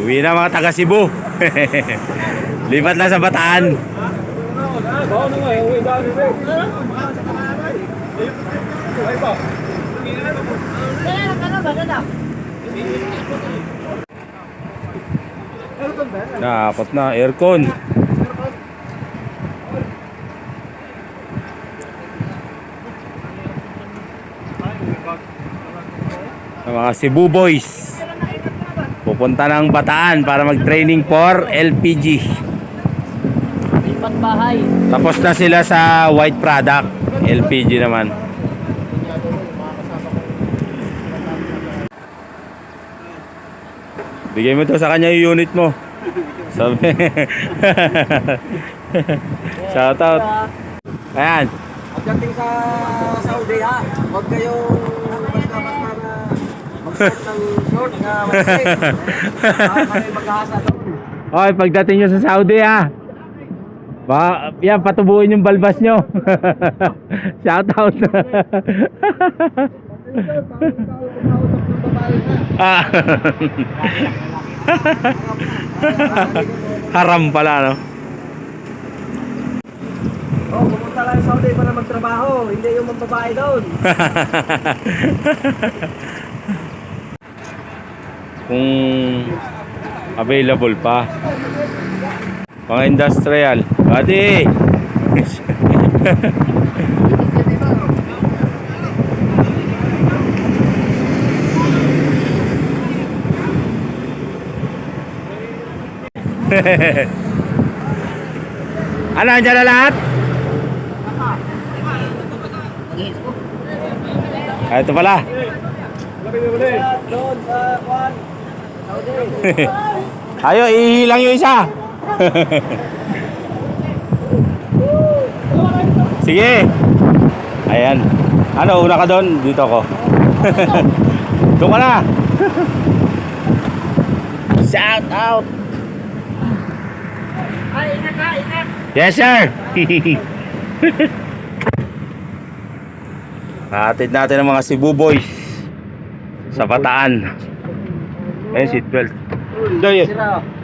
Uwi na mga taga Cebu. Lipat na sa Bataan. Dapat na aircon. Mga Cebu boys pupunta ng Bataan para mag-training for LPG. Lipat bahay. Tapos na sila sa white product. LPG naman. Bigay mo to sa kanya yung unit mo. Sabi. Shout out. Ayan. Pagdating sa Saudi ha, huwag kayong basta-basta na mag-set ng short na mag-set. Kami mag-ahasa doon. Oy, pagdating nyo sa Saudi ha. Yan, patubuin yung balbas nyo. Shout out. Haram pala, no? Oh, pumunta lang sa Saudi para magtrabaho, hindi yung magbabae doon. Kung available pa. Mga industrial. Buddy! Ano, andyan na lahat? Ito pala. Doon sa Juan, Saudi. Ayo, ihilang yung isa. Sige. Ayan. Ano, una ka doon? Dito ako. Doon ka na. Shout out. Ay, ingat ka, ingat. Yes, sir. Hatid natin ang mga Cebu boys sa Bataan. Ayun, seatbelt. Doy,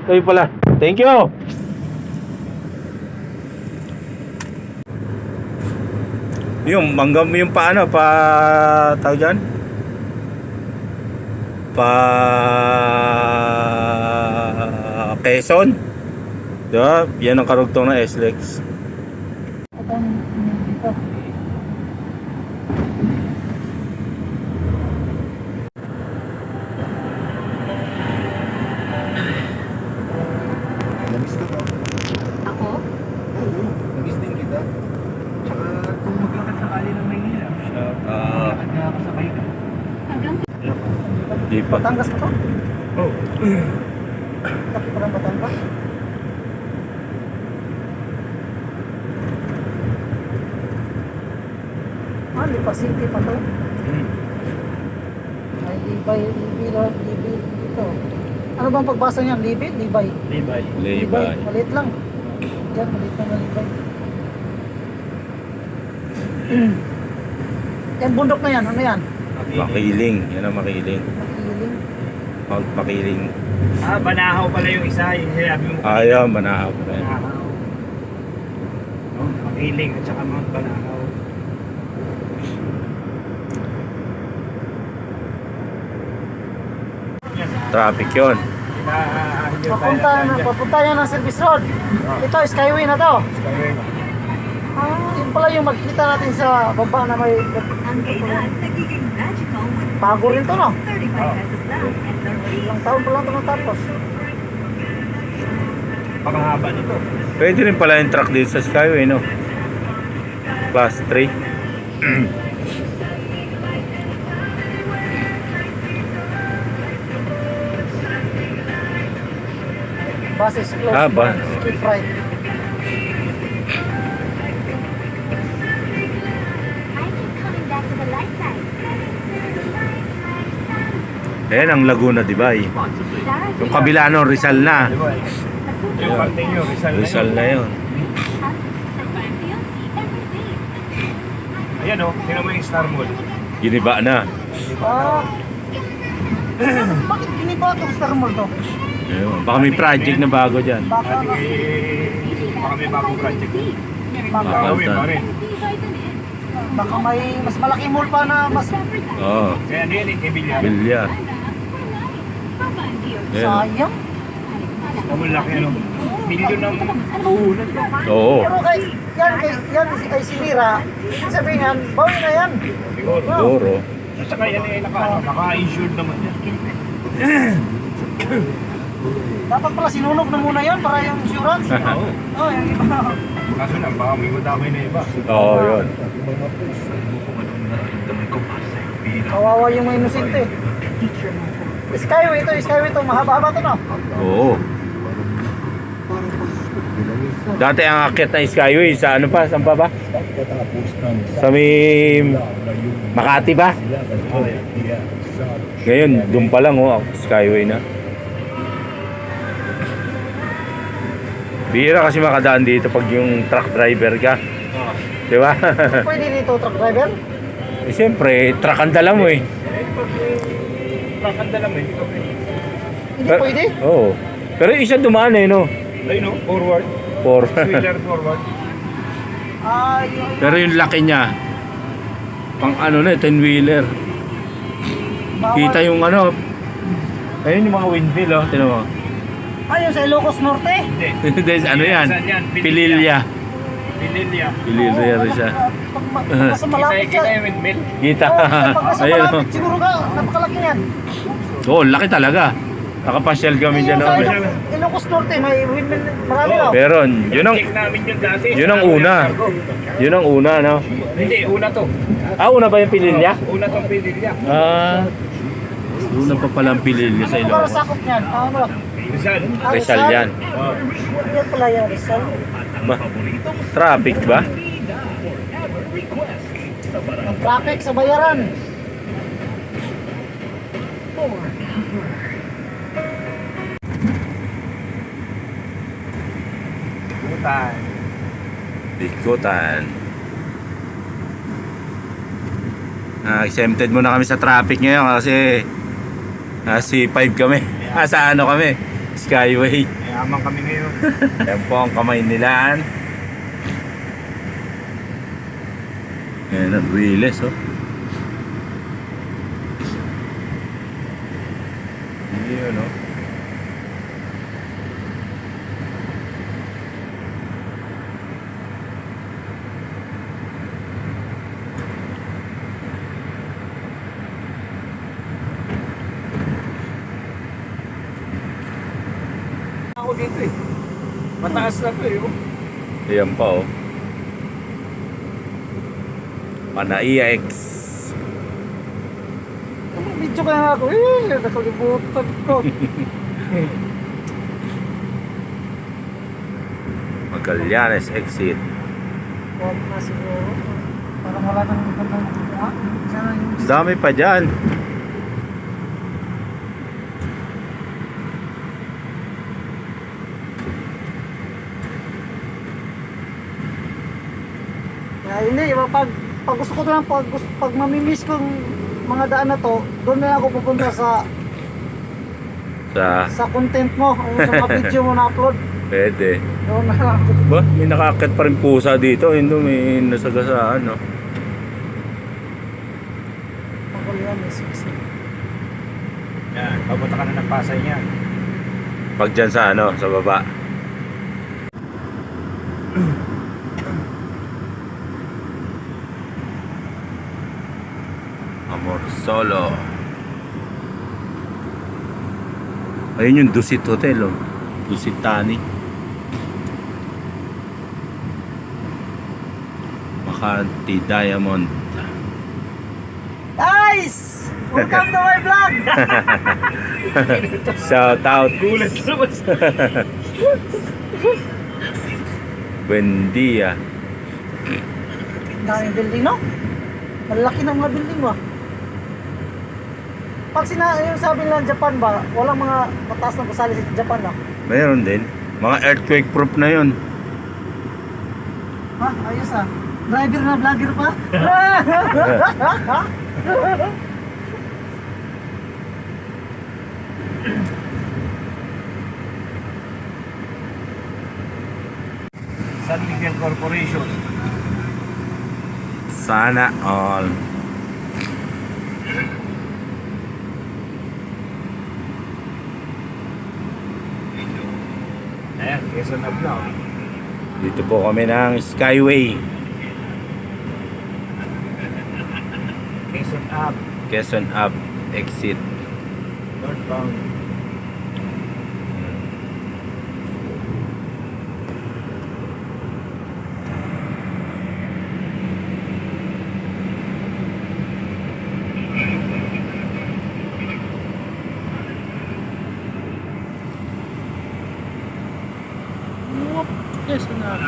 doy pala. Thank you. Yung manggam yung paano pa tawag dyan? Quezon. Diba? Yan ang karugtong ng SLEX. Ako? Oo, namiss din kita. Tsaka kung maglakad sakali ng Maynila, lakad nga ako sa bike. Hanggang Di pa. Batangas ka to? Oo. Taki pa ng Batangas? Ah, Lipa City pa to? Ay, Libay, Libay ito. Ano bang pagbasa niyan? Libay? Libay? Libay. Libay. Maliit lang. Yan, maliit lang na Libay. Yan, bundok na yan. Ano yan? Makiling. Yan ang Makiling. Makiling. Mount Makiling. Ah, Banahaw pala yung isa. Yung sinabi mo. Ayaw, Manahaw. Banahaw. Oh, Makiling at saka Mount Banahaw. Traffic yun. Papunta yan ng service road. Ito, Skyway na to. Ah, yun pala yung magkita natin sa baba na may ang kailan nagiging magical with bago rin to, no? 35 pesos lang and 38 Ilang taon pa lang ito natapos. Pakahaba nito. Pwede rin pala yung truck dito sa Skyway, no? Class 3. Bus is closed. Ah, bus. Keep right. I keep coming back to the light side. Ayan ang Laguna, diba? Yung kabila, no? Rizal na. Di ba? Yung parting yun, Rizal na yun. Ayan o, tingnan mo yung Star Mall. Giniba na. Ah. Bakit giniba itong Star Mall to? Ayun, baka may project na bago dyan. Baka na. Baka may bagong project. Baka, Gawin pa rin. baka may mas malaking mall pa na mas Oo, Kaya ano yan eh, Emilia. Bilya. Ayun. sayang. Malaki ano. Milyon ang puhunan ko. Oo. Pero yan ay sinira. Ibig sabihin yan, bawi na yan. Siguro. Siguro. At saka yan eh, naka-insured naman yan. Dapat pala sinunog na muna yan para yung insurance. Oo. Oh, yung iba. Kaso lang, baka may madamay na iba. Oo, yun. Kawawa yung mga inosente. Skyway ito, mahaba-haba ito no? Oo. Dati ang akyat na Skyway sa ano pa? Saan pa ba? Sa may Makati ba? Ngayon, doon pa lang oh, Skyway na. Bihira kasi makadaan dito pag yung truck driver ka. Di ba? Pwede dito truck driver? Eh, siyempre, truck ang dala mo eh. Bakit dala mo, hindi ka pwede. Hindi pwede? Oo. Pero isa dumaan eh, no? Ayun no, forward. For... Wheeler forward. Ah, yung... Pero yung laki niya, pang ano na, 10-wheeler. bawal. Kita yung ano, ayun yung mga windmill, oh. Tinan mo. Ah, yung sa Ilocos Norte? Hindi. Des, ano yan? Saan yan? Pililya. Pililya. Pililya rin siya. Pag nasa malapit Kita ka. yung windmill. Kita. Oh, pag nasa Ayun, oh. malapit, siguro ka, napakalaki yan. Oo, laki talaga. Nakapasyal kami dyan. Yung sa Oh. Ilocos Norte, may windmill, marami no? Pero, yun ang, Check namin yun dati. yun ang una. Yun ang una, no? Hindi, una to. Ah, una ba yung Pililya? Una tong Pililya. Ah, una pa pala ang Pililya sa Para Ilocos. sakop niyan. Ano? Rizal. Ah, Rizal yan. Yan pala yan, Rizal. Ba? Traffic ba? Ang traffic sa bayaran. Butan. Bikutan. Exempted muna kami sa traffic ngayon kasi C5 kami. Sa ano kami? Skyway. Mayaman kami ngayon. Yan po ang kamay nilaan. Yan ang Riles, oh. Yun, oh. Ako dito eh. Mataas na to eh. Oh. Ayan pa, oh. Panaiya X. Video ka na ako. Nakalimutan ko. Magallanes exit. Huwag na siguro. Parang wala nang ibang sana yung... Dami pa dyan. Hindi, pag gusto ko na lang, pag mamimiss kong mga daan na to, doon na lang ako pupunta sa content mo, sa mga video mo na upload. Pwede. Doon na lang ako. Ba? May nakakit pa rin pusa dito. Hindi may nasagasaan, no? Pagkulihan, may siksi. Yan, papunta ka na ng Pasay niyan. Pag dyan sa ano, sa baba. Amor Solo. Ayun yung Dusit Hotel, oh. Dusit Tani. Makati Diamond. Guys! Welcome to my vlog! Shout out. Gulat na naman. Buen dia. Daming building, no? Malaki ng mga building mo. Pag yung sabi nila Japan ba, walang mga mataas na gusali sa Japan, no? Mayroon din. Mga earthquake proof na yun. Ha? Ayos ah. Driver na vlogger pa? Corporation. Sana all. Ayan, Quezon Ave na. Oh. Dito po kami ng Skyway. Quezon Ave, Quezon Ave exit. northbound. Quezon Ave.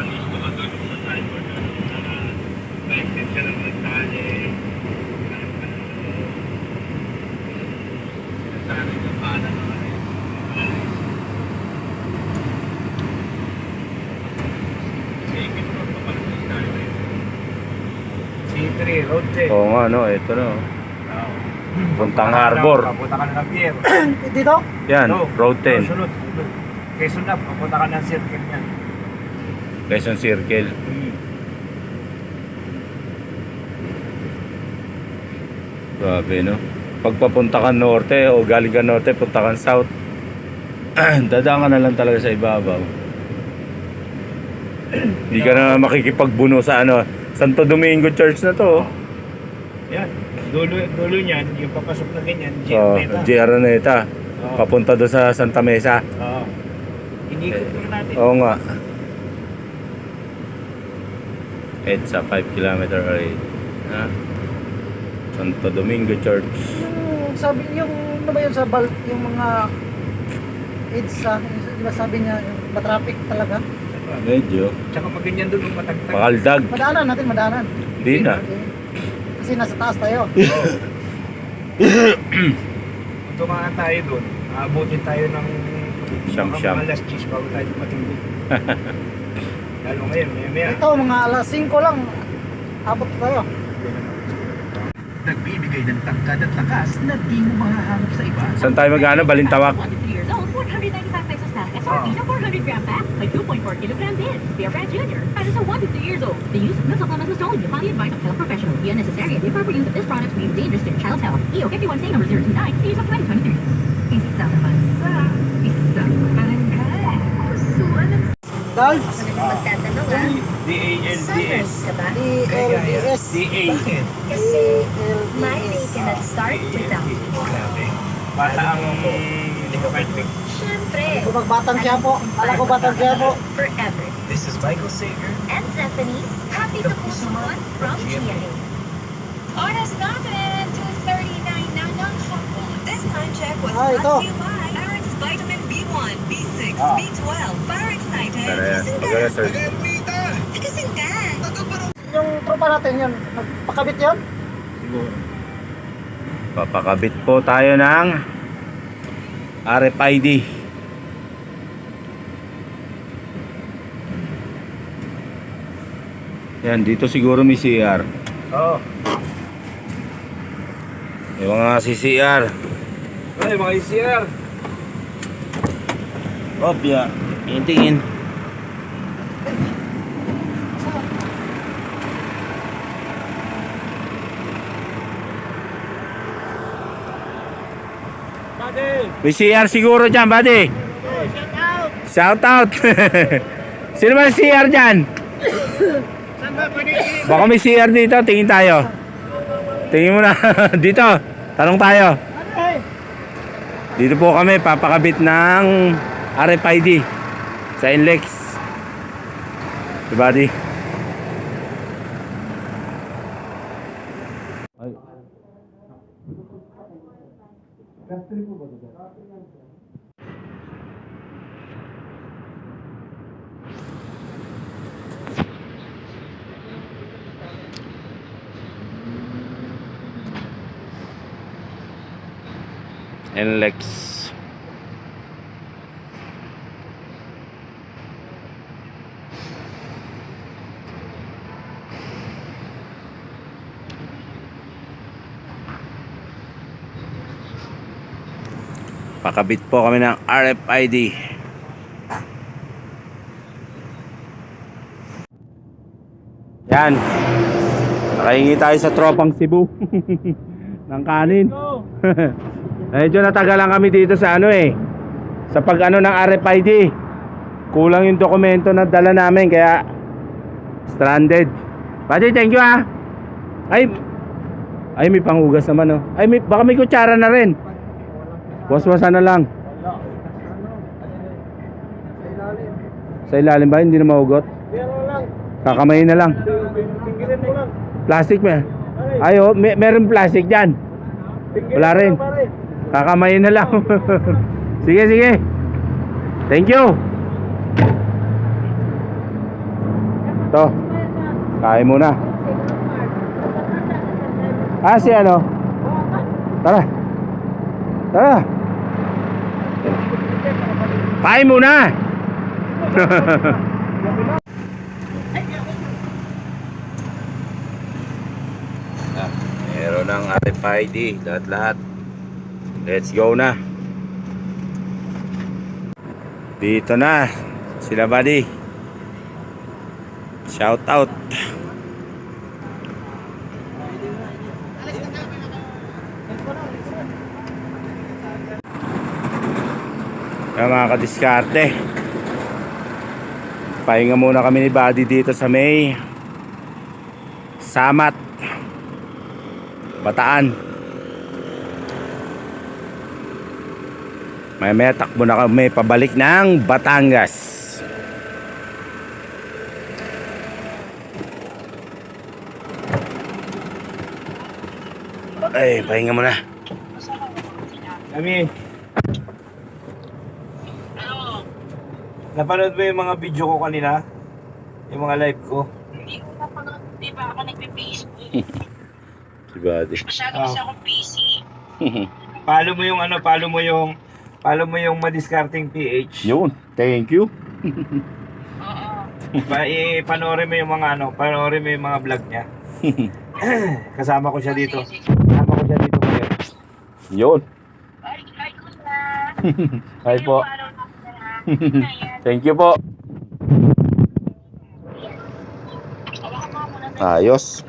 C3, Road 10. Oo nga, no, ito no. Puntang Harbor. Papunta ka na ng pier. Dito? Yan, No, Road 10. Sunod. Quezon Ave, papunta ka ng circle niyan. Quezon Circle. Grabe, no? Pagpapunta ka norte o galing ka norte, punta ka south. Dadaan ka na lang talaga sa ibabaw. Hindi ka na makikipagbuno sa ano, Santo Domingo Church na to. Yan. Dulo niyan, yung papasok na ganyan, Oh, Meta. JR Araneta. Oo. Papunta doon sa Santa Mesa. Oo. Inikot ko natin. Oo nga. EDSA 5 kilometer away. Ha? Santo Domingo Church. Yung sabi, yung ano ba yun sa yung mga EDSA, di ba sabi niya, yung matraffic talaga. Medyo. Tsaka pag ganyan doon, matagtag. Makaldag. Madaanan natin, madaanan. Hindi na. Okay. Kasi nasa taas tayo. Kung tumaan tayo doon, aabutin tayo ng Siyam-siyam. mga alas 10 bago tayo matulog. Lalo ngayon, maya-maya. Ito, mga alas 5 lang. Abot tayo. Nagbibigay ng tangkad at lakas na di mo mahahanap sa iba. Saan tayo mag-ano? Balintawak. 1 to 3 years old, 495 pesos na. SRP na 400 gram pack, may 2.4 kilogram din. Beer Brand Junior, para sa 1 to 3 years old. The use of milk supplements is only highly advised of health professionals. The unnecessary and improper use of this product may be dangerous to your child's health. EO 51 number 029, series of 2023. Isa bansa, isang barangay. Pusuan ng Dahil, magtatanong ah. D-A-L-D-S. ka ba? DLDS. D-A. Kasi my day cannot start without you. Bata ang perfect. Siyempre. Kung magbatang kaya po, alam ko batang kaya po. Forever. This is Michael Sager. And Stephanie, happy to pusuan from GMA. Oras natin, 2:39 na ng hapon. This time check was Ah, ito. brought to you by Parex Vitamin B1, B6, B12. Para excited. Tara yan. Pagkala sir. Tagasing ka. Yung tropa natin yun, nagpakabit yun? Siguro. Papakabit po tayo ng RFID. Yan, dito siguro may CR. Oo. Yung mga CCR. Ay, mga ECR. Opya. Tingin. May CR siguro dyan, buddy. Shout out. Sino ba yung CR dyan? Baka may CR dito, tingin tayo. Tingin mo na. Dito, tanong tayo. Dito po kami papakabit ng RFID sa Inlex. Buddy. Inlex. Pakabit po kami ng RFID. Yan. Nakahingi tayo sa tropang Cebu ng kanin. Medyo natagalan kami dito sa ano eh, sa pag ano ng RFID. Kulang yung dokumento na dala namin kaya stranded. Buddy, thank you ah. Ay may panghugas naman oh. Baka may kutsara na rin. Waswasan na lang. Sa ilalim ba? Hindi na mahugot? Kakamayin na lang. Plastic mo. Ay oh, meron plastic dyan. Wala rin. Kakamayin na lang. Sige. Thank you. To. Kain muna. Si ano? Tara. Kain muna. Meron ng RFID, lahat. Let's go na. Dito na sila buddy. Shout out. Yung mga kadiskarte, pahinga muna kami ni buddy dito sa may Samat, Bataan. May takbo na kami pabalik ng Batangas. Ay, pahinga muna. Kami. Napanood mo yung mga video ko kanina? Yung mga live ko? Hindi ko napanood, di ba ako nagpe-Facebook? Si buddy. Masyado kasi akong busy. Follow mo yung madiskarting PH. Yun, thank you. Oo. Panoorin mo yung mga vlog niya. Kasama ko siya dito ngayon. Yun. Hi, kuya. Hi po. Araw na pala. Thank you po. Ayos.